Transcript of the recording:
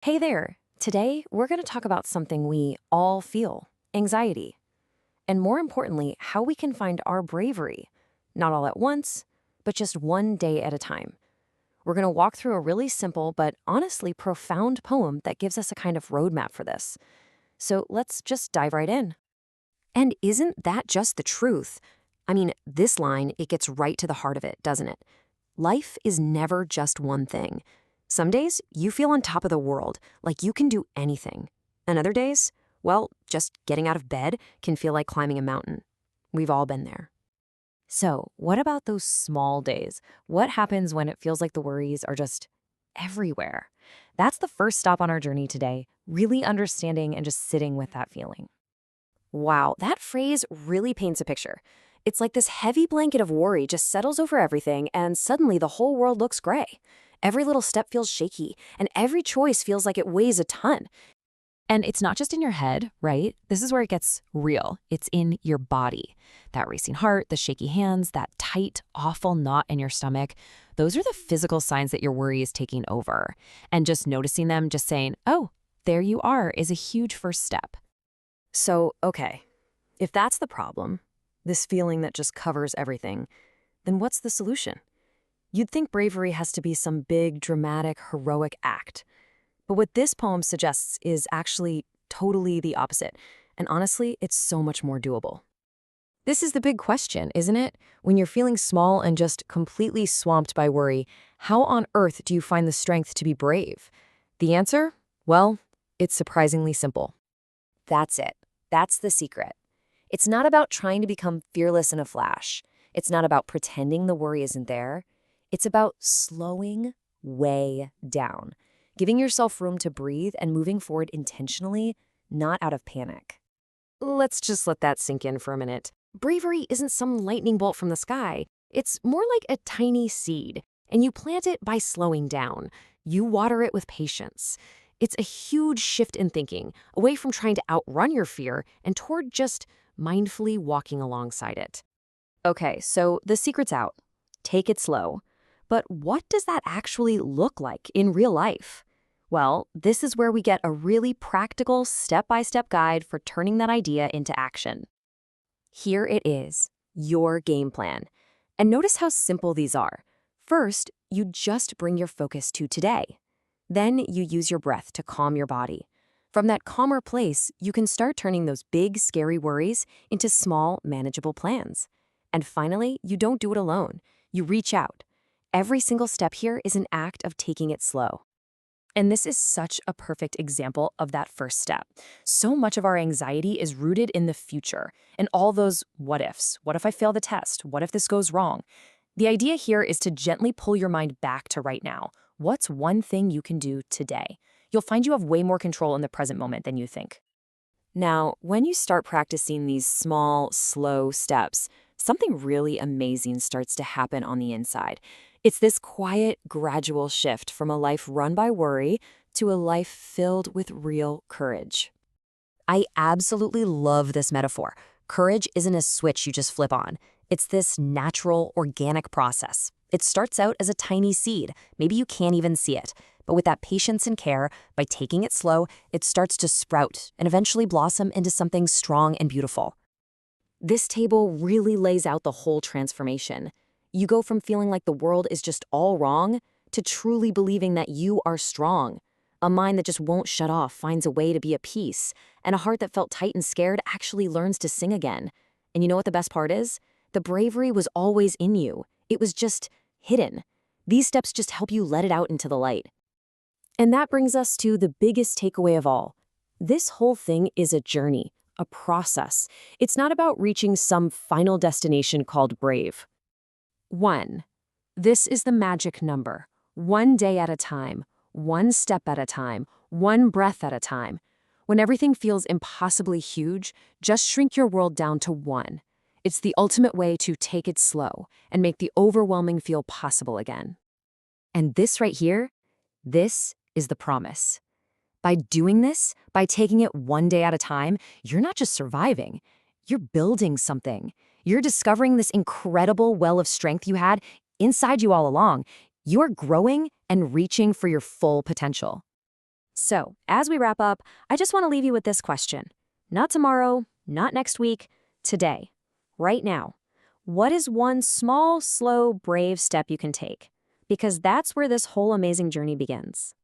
Hey there. Today, we're going to talk about something we all feel: anxiety. And more importantly, how we can find our bravery, not all at once, but just one day at a time. We're going to walk through a really simple but honestly profound poem that gives us a kind of roadmap for this. So let's just dive right in. And isn't that just the truth? I mean, this line, it gets right to the heart of it, doesn't it? Life is never just one thing. Some days, you feel on top of the world, like you can do anything. And other days, well, just getting out of bed can feel like climbing a mountain. We've all been there. So, what about those small days? What happens when it feels like the worries are just everywhere? That's the first stop on our journey today, really understanding and just sitting with that feeling. Wow, that phrase really paints a picture. It's like this heavy blanket of worry just settles over everything, and suddenly the whole world looks gray. Every little step feels shaky, and every choice feels like it weighs a ton. And it's not just in your head, right? This is where it gets real. It's in your body. That racing heart, the shaky hands, that tight, awful knot in your stomach. Those are the physical signs that your worry is taking over. And just noticing them, just saying, oh, there you are, is a huge first step. So, okay, if that's the problem, this feeling that just covers everything, then what's the solution? You'd think bravery has to be some big, dramatic, heroic act. But what this poem suggests is actually totally the opposite. And honestly, it's so much more doable. This is the big question, isn't it? When you're feeling small and just completely swamped by worry, how on earth do you find the strength to be brave? The answer? Well, it's surprisingly simple. That's it. That's the secret. It's not about trying to become fearless in a flash. It's not about pretending the worry isn't there. It's about slowing way down, giving yourself room to breathe and moving forward intentionally, not out of panic. Let's just let that sink in for a minute. Bravery isn't some lightning bolt from the sky. It's more like a tiny seed, and you plant it by slowing down. You water it with patience. It's a huge shift in thinking, away from trying to outrun your fear and toward just mindfully walking alongside it. Okay, so the secret's out. Take it slow. But what does that actually look like in real life? Well, this is where we get a really practical step-by-step guide for turning that idea into action. Here it is, your game plan. And notice how simple these are. First, you just bring your focus to today. Then you use your breath to calm your body. From that calmer place, you can start turning those big, scary worries into small, manageable plans. And finally, you don't do it alone. You reach out. Every single step here is an act of taking it slow. And this is such a perfect example of that first step. So much of our anxiety is rooted in the future and all those what ifs. What if I fail the test? What if this goes wrong? The idea here is to gently pull your mind back to right now. What's one thing you can do today? You'll find you have way more control in the present moment than you think. Now, when you start practicing these small, slow steps, something really amazing starts to happen on the inside. It's this quiet, gradual shift from a life run by worry to a life filled with real courage. I absolutely love this metaphor. Courage isn't a switch you just flip on. It's this natural, organic process. It starts out as a tiny seed. Maybe you can't even see it. But with that patience and care, by taking it slow, it starts to sprout and eventually blossom into something strong and beautiful. This table really lays out the whole transformation. You go from feeling like the world is just all wrong to truly believing that you are strong. A mind that just won't shut off finds a way to be at peace, and a heart that felt tight and scared actually learns to sing again. And you know what the best part is? The bravery was always in you. It was just hidden. These steps just help you let it out into the light. And that brings us to the biggest takeaway of all. This whole thing is a journey, a process. It's not about reaching some final destination called brave. 1. This is the magic number. One day at a time, one step at a time, one breath at a time. When everything feels impossibly huge, just shrink your world down to 1. It's the ultimate way to take it slow and make the overwhelming feel possible again. And this right here, this is the promise. By doing this, by taking it one day at a time, you're not just surviving, you're building something. You're discovering this incredible well of strength you had inside you all along. You're growing and reaching for your full potential. So, as we wrap up, I just want to leave you with this question. Not tomorrow, not next week, today, right now. What is one small, slow, brave step you can take? Because that's where this whole amazing journey begins.